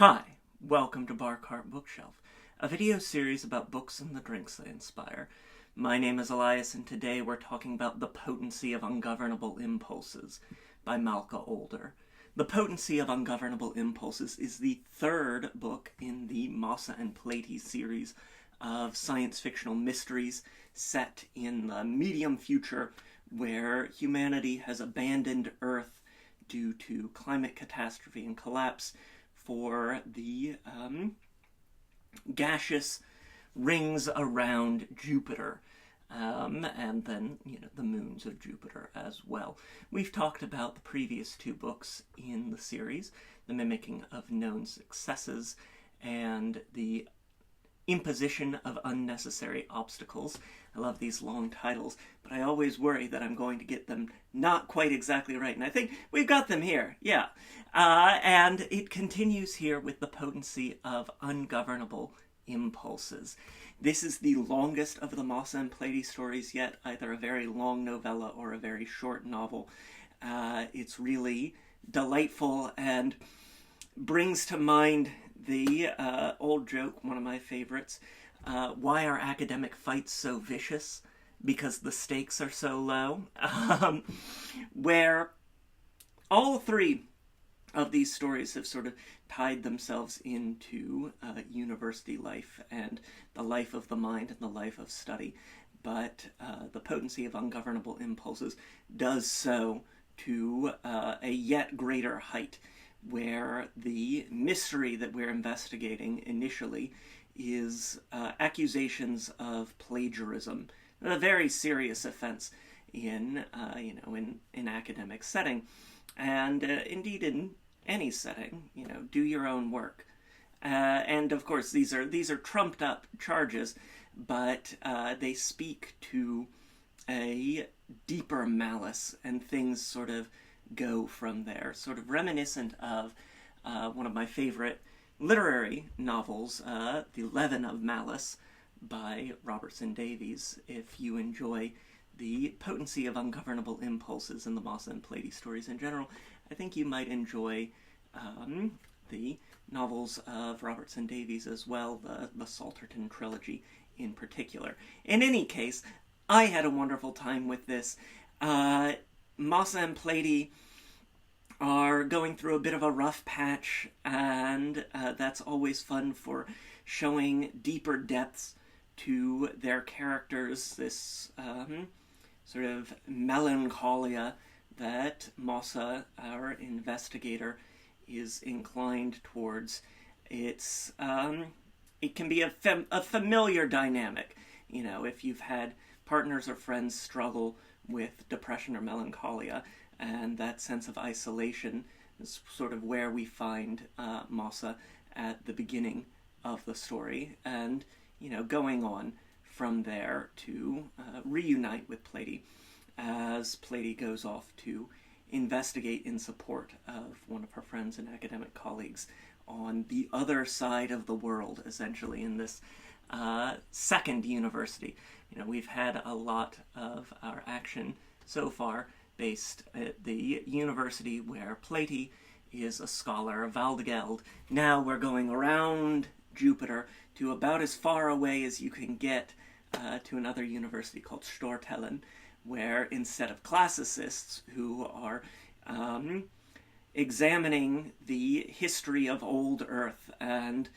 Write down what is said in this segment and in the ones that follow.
Hi, welcome to Bar Cart Bookshelf, a video series about books and the drinks they inspire. My name is Elias, and today we're talking about The Potency of Ungovernable Impulses by Malka Older. The Potency of Ungovernable Impulses is the third book in the Massa and Platy series of science-fictional mysteries set in the medium future where humanity has abandoned Earth due to climate catastrophe and collapse for the gaseous rings around Jupiter, and then, the moons of Jupiter as well. We've talked about the previous two books in the series, The Mimicking of Known Successes and The Imposition of Unnecessary Obstacles. I love these long titles, but I always worry that I'm going to get them not quite exactly right, and I think we've got them here, yeah. And it continues here with The Potency of Ungovernable Impulses. This is the longest of the Massa and Platy stories yet, either a very long novella or a very short novel. It's really delightful and brings to mind the old joke, one of my favorites, why are academic fights so vicious? Because the stakes are so low. Where all three of these stories have sort of tied themselves into university life and the life of the mind and the life of study. But The Potency of Ungovernable Impulses does so to a yet greater height, where the mystery that we're investigating initially is accusations of plagiarism, a very serious offense in in academic setting, and indeed in any setting. Do your own work, and of course these are trumped up charges, but they speak to a deeper malice, and things sort of go from there, sort of reminiscent of one of my favorite literary novels, The Leaven of Malice by Robertson Davies. If you enjoy The Potency of Ungovernable Impulses and the Massa and Platy stories in general, I think you might enjoy the novels of Robertson Davies as well, the Stortellen trilogy in particular. In any case, I had a wonderful time with this. Massa and Platy are going through a bit of a rough patch, and that's always fun for showing deeper depths to their characters, this sort of melancholia that Massa, our investigator, is inclined towards. It can be a familiar dynamic. If you've had partners or friends struggle with depression or melancholia, and that sense of isolation is sort of where we find Massa at the beginning of the story, and going on from there to reunite with Platy as Platy goes off to investigate in support of one of her friends and academic colleagues on the other side of the world, essentially, in this second university. We've had a lot of our action so far based at the university where Platy is a scholar of Valdegeld. Now we're going around Jupiter to about as far away as you can get to another university called Stortellen, where instead of classicists who are examining the history of old Earth and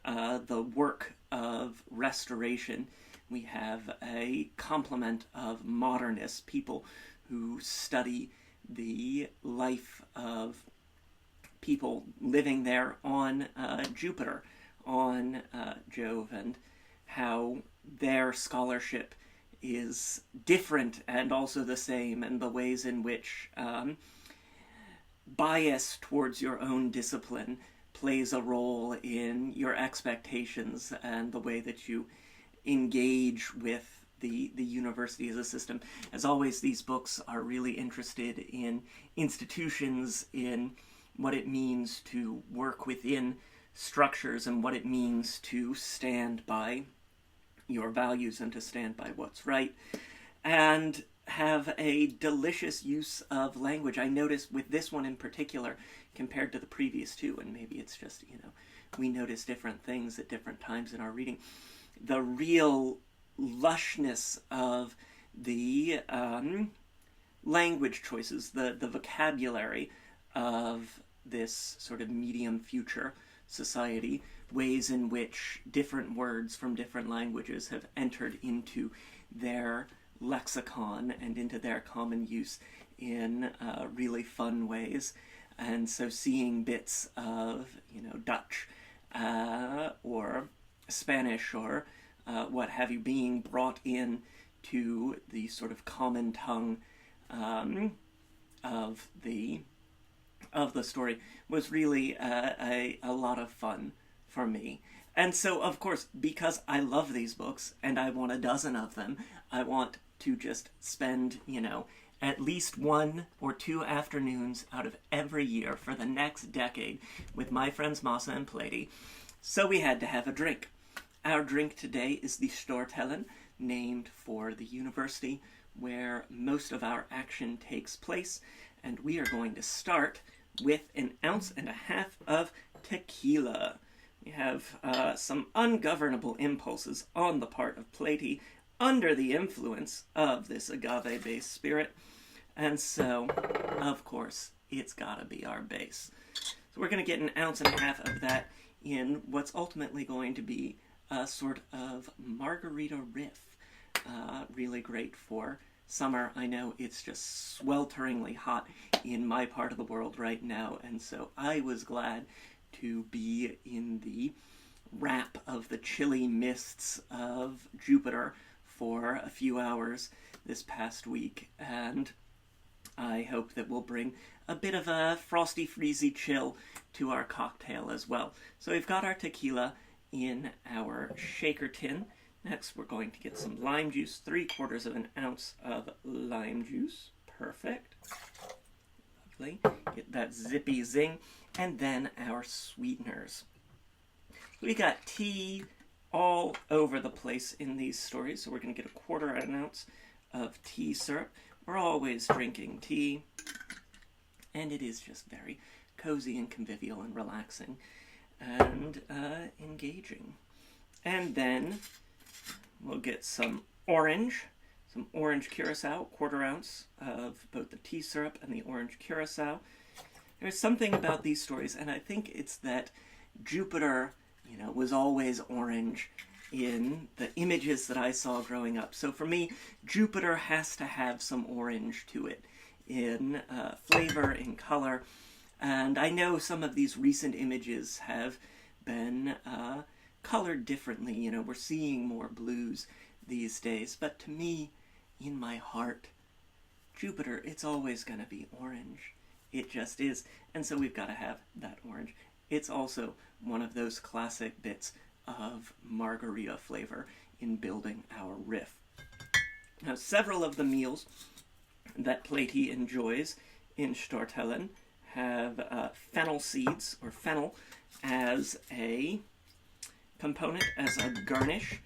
the work of restoration, we have a complement of modernists, people who study the life of people living there on Jupiter, on Jove, and how their scholarship is different and also the same, and the ways in which bias towards your own discipline plays a role in your expectations and the way that you engage with the university as a system. As always, these books are really interested in institutions, in what it means to work within structures, and what it means to stand by your values and to stand by what's right. And have a delicious use of language. I noticed with this one in particular, compared to the previous two, and maybe it's just, we notice different things at different times in our reading, the real lushness of the language choices, the vocabulary of this sort of medium future society, ways in which different words from different languages have entered into their lexicon and into their common use in really fun ways. And so seeing bits of, Dutch or Spanish or what have you being brought in to the sort of common tongue of the story was really a lot of fun for me. And so, of course, because I love these books and I want a dozen of them, I want to just spend, at least 1 or 2 afternoons out of every year for the next decade with my friends Masa and Plady. So we had to have a drink. Our drink today is the Stortellen, named for the university where most of our action takes place. And we are going to start with 1.5 ounces of tequila. We have some ungovernable impulses on the part of Plady under the influence of this agave-based spirit. And so, of course, it's got to be our base. So we're going to get 1.5 ounces of that in what's ultimately going to be a sort of margarita riff. Really great for summer. I know it's just swelteringly hot in my part of the world right now, and so I was glad to be in the wrap of the chilly mists of Jupiter for a few hours this past week, and I hope that we'll bring a bit of a frosty, freezy chill to our cocktail as well. So we've got our tequila in our shaker tin. Next, we're going to get some lime juice, 3/4 ounce of lime juice. Perfect. Lovely. Get that zippy zing. And then our sweeteners. We got tea all over the place in these stories, so we're going to get 1/4 ounce of tea syrup. We're always drinking tea, and it is just very cozy and convivial and relaxing and engaging. And then we'll get some orange curacao, 1/4 ounce of both the tea syrup and the orange curacao. There's something about these stories, and I think it's that Jupiter, was always orange in the images that I saw growing up. So for me, Jupiter has to have some orange to it in flavor, in color. And I know some of these recent images have been colored differently. We're seeing more blues these days. But to me, in my heart, Jupiter, it's always going to be orange. It just is. And so we've got to have that orange. It's also one of those classic bits of margarita flavor in building our riff. Now, several of the meals that Plady enjoys in Stortellen have fennel seeds, or fennel, as a component, as a garnish.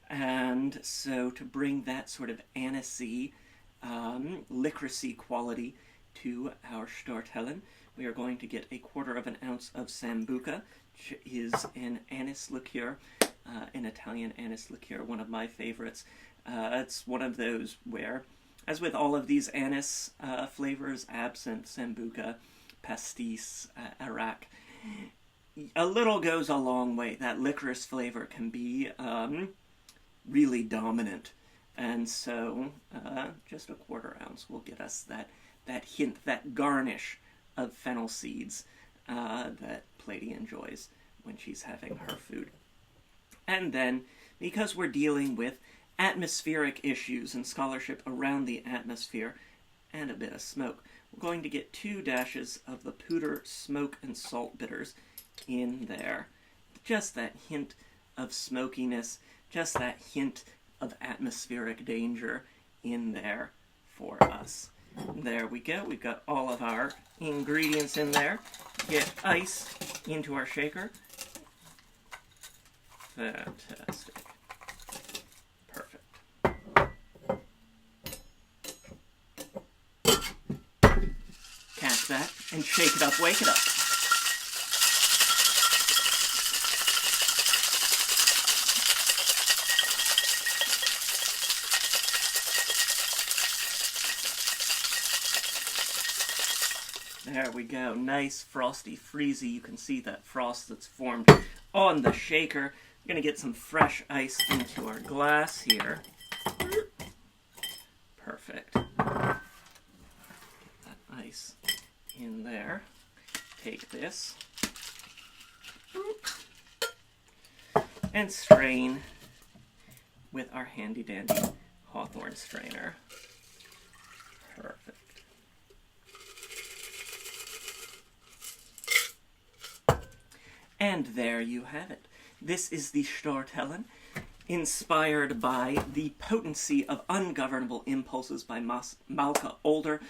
And so to bring that sort of anisey, licoricey quality to our Stortellen, we are going to get 1/4 ounce of Sambuca, which is an anise liqueur, an Italian anise liqueur, one of my favorites. It's one of those where, as with all of these anise flavors, absinthe, Sambuca, pastis, Arak, a little goes a long way. That licorice flavor can be really dominant. And so just 1/4 ounce will get us that hint, that garnish of fennel seeds that Plady enjoys when she's having her food. And then, because we're dealing with atmospheric issues and scholarship around the atmosphere and a bit of smoke, we're going to get 2 dashes of the Poudre Smoke and Salt bitters in there. Just that hint of smokiness, just that hint of atmospheric danger in there for us. There we go. We've got all of our ingredients in there. Get ice into our shaker. Fantastic. Perfect. and shake it up, wake it up. There we go. Nice, frosty, freezy. You can see that frost that's formed on the shaker. We're going to get some fresh ice into our glass here. Perfect. Get that ice in there. Take this and strain with our handy-dandy Hawthorne strainer. Perfect. And there you have it. This is the Stortellen, inspired by The Potency of Ungovernable Impulses by Malka Older.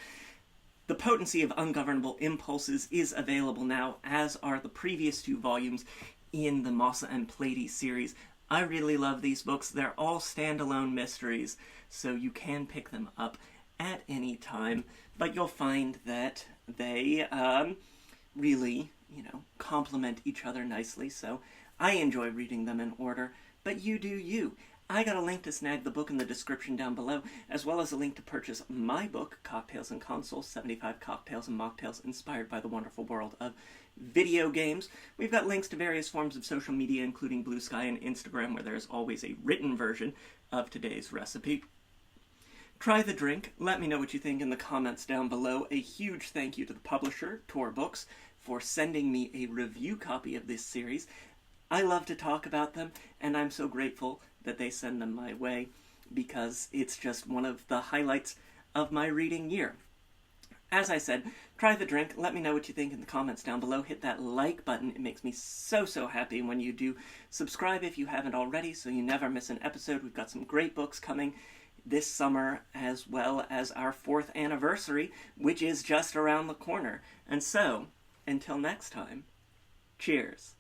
The Potency of Ungovernable Impulses is available now, as are the previous 2 volumes in the Massa and Plady series. I really love these books. They're all standalone mysteries, so you can pick them up at any time, but you'll find that they really, complement each other nicely, so I enjoy reading them in order, but you do you. I got a link to snag the book in the description down below, as well as a link to purchase my book, Cocktails and Consoles, 75 Cocktails and Mocktails Inspired by the Wonderful World of Video Games. We've got links to various forms of social media, including Blue Sky and Instagram, where there's always a written version of today's recipe. Try the drink. Let me know what you think in the comments down below. A huge thank you to the publisher, Tor Books, for sending me a review copy of this series. I love to talk about them, and I'm so grateful that they send them my way, because it's just one of the highlights of my reading year. As I said, try the drink. Let me know what you think in the comments down below. Hit that like button. It makes me so happy when you do. Subscribe if you haven't already, so you never miss an episode. We've got some great books coming this summer, as well as our 4th anniversary, which is just around the corner. And so, until next time, cheers.